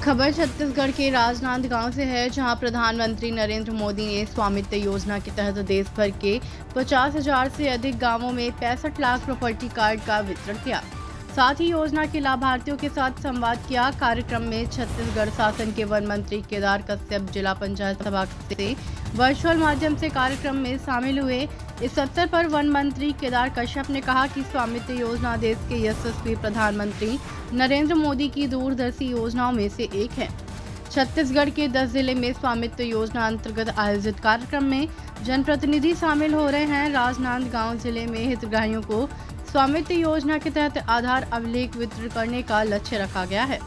खबर छत्तीसगढ़ के राजनांदगांव से है, जहां प्रधानमंत्री नरेंद्र मोदी ने स्वामित्व योजना के तहत देश भर के 50,000 से अधिक गांवों में 65 लाख प्रॉपर्टी कार्ड का वितरण किया। साथ ही योजना के लाभार्थियों के साथ संवाद किया। कार्यक्रम में छत्तीसगढ़ शासन के वन मंत्री केदार कश्यप जिला पंचायत सभा से वर्चुअल माध्यम से कार्यक्रम में शामिल हुए। इस अवसर पर वन मंत्री केदार कश्यप ने कहा कि स्वामित्व योजना देश के यशस्वी प्रधानमंत्री नरेंद्र मोदी की दूरदर्शी योजनाओं में से एक है। छत्तीसगढ़ के 10 जिले में स्वामित्व योजना अंतर्गत आयोजित कार्यक्रम में जनप्रतिनिधि शामिल हो रहे हैं। राजनांदगांव जिले में हितग्राहियों को स्वामित्व योजना के तहत आधार अभिलेख वितरण करने का लक्ष्य रखा गया है।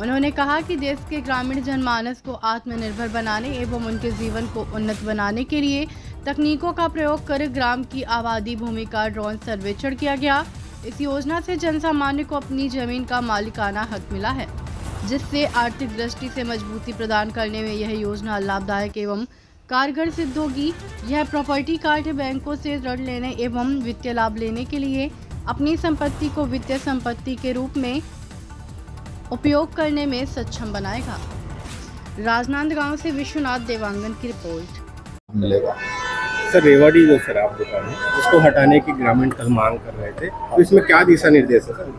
उन्होंने कहा कि देश के ग्रामीण जनमानस को आत्मनिर्भर बनाने एवं उनके जीवन को उन्नत बनाने के लिए तकनीकों का प्रयोग कर ग्राम की आबादी भूमि का ड्रोन सर्वेक्षण किया गया। इस योजना से जनसामान्य को अपनी जमीन का मालिकाना हक मिला है, जिससे आर्थिक दृष्टि से मजबूती प्रदान करने में यह योजना लाभदायक एवं कारगर सिद्ध होगी। यह प्रॉपर्टी कार्ड बैंकों से ऋण लेने एवं वित्तीय लाभ लेने के लिए अपनी संपत्ति को वित्तीय संपत्ति के रूप में उपयोग करने में सक्षम बनाएगा। राजनांदगांव से विश्वनाथ देवांगन की रिपोर्ट। मिलेगा सर, रेवाड़ी जो शराब दुकान है उसको हटाने की ग्रामीण कल मांग कर रहे थे, तो इसमें क्या दिशा निर्देश है सर?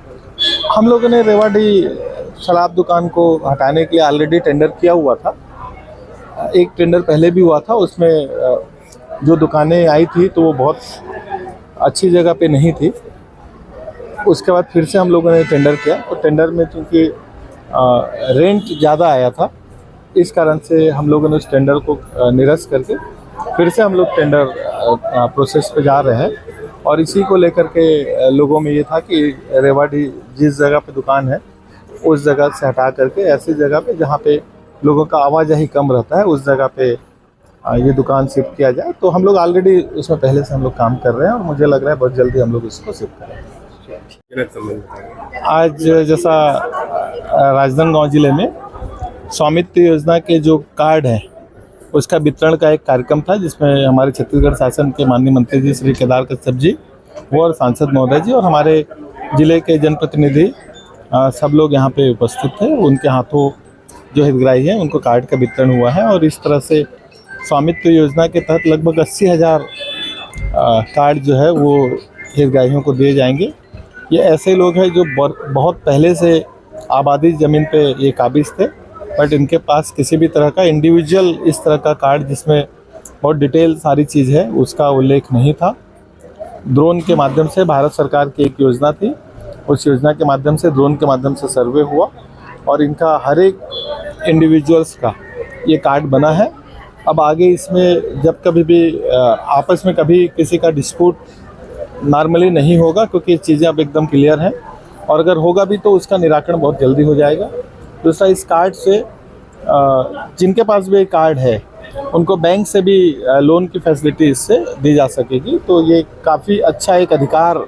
हम लोगों ने रेवाड़ी शराब दुकान को हटाने के लिए ऑलरेडी टेंडर किया हुआ था। एक टेंडर पहले भी हुआ था, उसमें जो दुकानें आई थी तो वो बहुत अच्छी जगह पे नहीं थी। उसके बाद फिर से हम लोगों ने टेंडर किया और टेंडर में चूँकि रेंट ज़्यादा आया था, इस कारण से हम लोगों ने उस टेंडर को निरस्त करके फिर से हम लोग टेंडर प्रोसेस पे जा रहे हैं। और इसी को लेकर के लोगों में ये था कि रेवाड़ी जिस जगह पे दुकान है उस जगह से हटा करके ऐसी जगह पे जहाँ पे लोगों का आवाजाही कम रहता है उस जगह पे ये दुकान शिफ्ट किया जाए। तो हम लोग ऑलरेडी उसमें पहले से हम लोग काम कर रहे हैं और मुझे लग रहा है बहुत जल्दी हम लोग इसको शिफ्ट करेंगे। आज जैसा राजनांदगांव जिले में स्वामित्व योजना के जो कार्ड हैं उसका वितरण का एक कार्यक्रम था, जिसमें हमारे छत्तीसगढ़ शासन के माननीय मंत्री जी श्री केदार कश्यप जी, वो और सांसद महोदय जी और हमारे जिले के जनप्रतिनिधि सब लोग यहाँ पे उपस्थित थे। उनके हाथों जो हितग्राही हैं उनको कार्ड का वितरण हुआ है और इस तरह से स्वामित्व योजना के तहत लगभग 80,000 कार्ड जो है वो हितग्राहियों को दिए जाएंगे। ये ऐसे लोग हैं जो बहुत पहले से आबादी ज़मीन पे ये काबिज थे, बट इनके पास किसी भी तरह का इंडिविजुअल इस तरह का कार्ड जिसमें बहुत डिटेल सारी चीज़ है उसका उल्लेख नहीं था। ड्रोन के माध्यम से भारत सरकार की एक योजना थी, उस योजना के माध्यम से ड्रोन के माध्यम से सर्वे हुआ और इनका हर एक इंडिविजुअल्स का ये कार्ड बना है। अब आगे इसमें जब कभी भी आपस में कभी किसी का डिस्प्यूट नॉर्मली नहीं होगा, क्योंकि चीज़ें अब एकदम क्लियर हैं और अगर होगा भी तो उसका निराकरण बहुत जल्दी हो जाएगा। दूसरा, इस कार्ड से जिनके पास भी कार्ड है उनको बैंक से भी लोन की फैसिलिटी इससे दी जा सकेगी। तो ये काफ़ी अच्छा एक अधिकार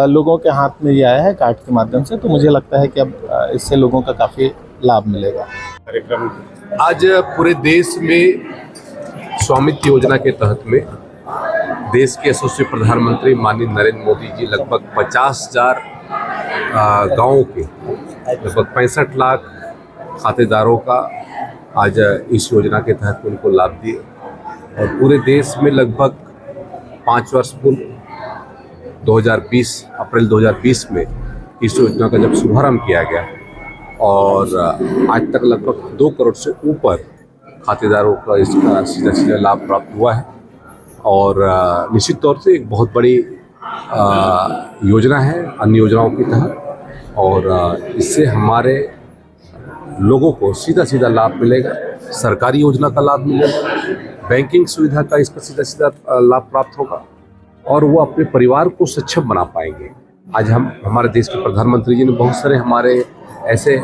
लोगों के हाथ में ये आया है कार्ड के माध्यम से, तो मुझे लगता है कि अब इससे लोगों का काफ़ी लाभ मिलेगा। आज पूरे देश में स्वामित्व योजना के तहत में देश के यशस्वी प्रधानमंत्री माननीय नरेंद्र मोदी जी लगभग 50,000 गाँवों के लगभग 65 लाख खातेदारों का आज इस योजना के तहत उनको लाभ दिए और पूरे देश में लगभग 5 वर्ष पूर्व 2020 अप्रैल 2020 में इस योजना का जब शुभारंभ किया गया और आज तक लगभग 2 करोड़ से ऊपर खातेदारों का इसका सीधा लाभ प्राप्त हुआ है और निश्चित तौर से एक बहुत बड़ी योजना है अन्य योजनाओं की तरह और इससे हमारे लोगों को सीधा लाभ मिलेगा। सरकारी योजना का लाभ मिलेगा, बैंकिंग सुविधा का इसका सीधा लाभ प्राप्त होगा और वो अपने परिवार को सक्षम बना पाएंगे। आज हमारे देश के प्रधानमंत्री जी ने बहुत सारे हमारे ऐसे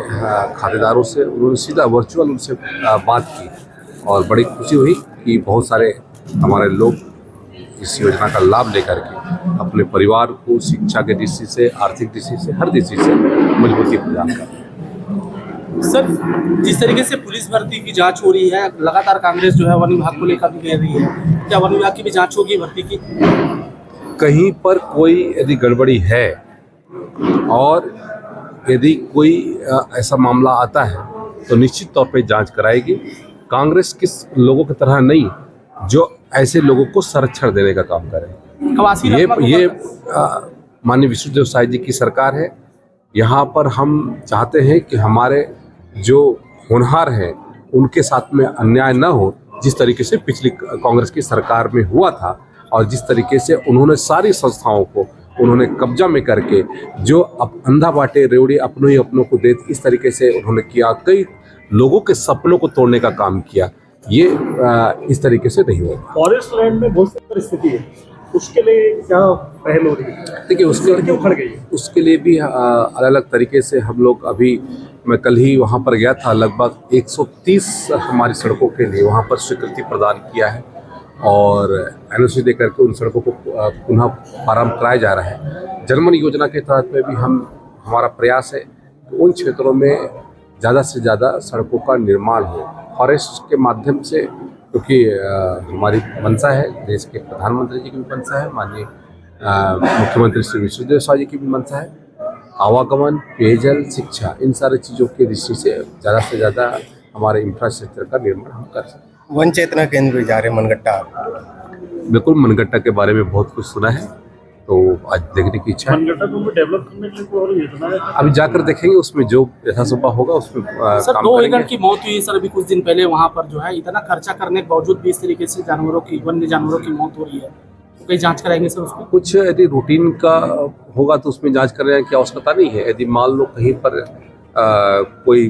खातेदारों से उन्होंने सीधा वर्चुअल उनसे बात की और बड़ी खुशी हुई कि बहुत सारे हमारे लोग इस योजना का लाभ लेकर के अपने परिवार को शिक्षा के दृष्टि से, आर्थिक दृष्टि से, हर दृष्टि से मजबूती प्रदान कर रहे हैं। सर, जिस तरीके से पुलिस भर्ती की जांच हो रही है, लगातार कांग्रेस जो है वन विभाग को लेकर भी कह रही है, क्या वन विभाग की भी जांच होगी भर्ती की? कहीं पर कोई यदि गड़बड़ी है और यदि कोई ऐसा मामला आता है तो निश्चित तौर पे जांच कराएगी। कांग्रेस किस लोगों की तरह नहीं जो ऐसे लोगों को संरक्षण देने का काम करे। कवासी ये माननीय विष्णुदेव साय जी की सरकार है। यहाँ पर हम चाहते हैं कि हमारे जो होनहार हैं उनके साथ में अन्याय न हो, जिस तरीके से पिछली कांग्रेस की सरकार में हुआ था और जिस तरीके से उन्होंने सारी संस्थाओं को उन्होंने कब्जा में करके जो अंधा बाटे रेवड़ी अपनों ही अपनों को दे, इस तरीके से उन्होंने किया, कई लोगों के सपनों को तोड़ने का काम किया। ये इस तरीके से नहीं होगा। फॉरेस्ट लैंड में बहुत सी परिस्थिति है, उसके लिए क्या पहल हो रही है? देखिए उसके लिए भी अलग अलग तरीके से हम लोग अभी, मैं कल ही वहाँ पर गया था, लगभग 130 हमारी सड़कों के लिए वहाँ पर स्वीकृति प्रदान किया है और एनओसी दे करके उन सड़कों को पुनः प्रारंभ कराया जा रहा है। जनमन योजना के तहत में भी हमारा प्रयास है कि उन क्षेत्रों में ज़्यादा से ज़्यादा सड़कों का निर्माण हो फॉरेस्ट के माध्यम से, क्योंकि हमारी मंशा है, देश के प्रधानमंत्री जी की भी मंशा है, माननीय मुख्यमंत्री श्री विष्णुदेव साय जी की भी मंशा है। आवागमन, पेयजल, शिक्षा, इन सारी चीज़ों की दृष्टि से ज़्यादा हमारे इंफ्रास्ट्रक्चर का निर्माण हम कर सकते हैं। वन चेतना केंद्र भी जा रहे मनगट्टा। बिल्कुल, मनगट्टा के बारे में बहुत कुछ सुना है, तो आज देखने की इच्छा है। मनगट्टा को डेवलप करने के लिए कोई योजना है? अभी जाकर देखेंगे, उसमें जो यथासंभव होगा उसमें सर काम 2 करेंगे। एकड़ की मौत हुई सर अभी कुछ दिन पहले वहाँ पर जो है, इतना खर्चा करने के बावजूद भी इस तरीके से वन्य जानवरों की मौत हो रही है, तो कहीं जांच कराएंगे सर उसको? कुछ यदि रूटीन का होगा तो उसमें जांच करने की आवश्यकता नहीं है। यदि मान लो कहीं पर कोई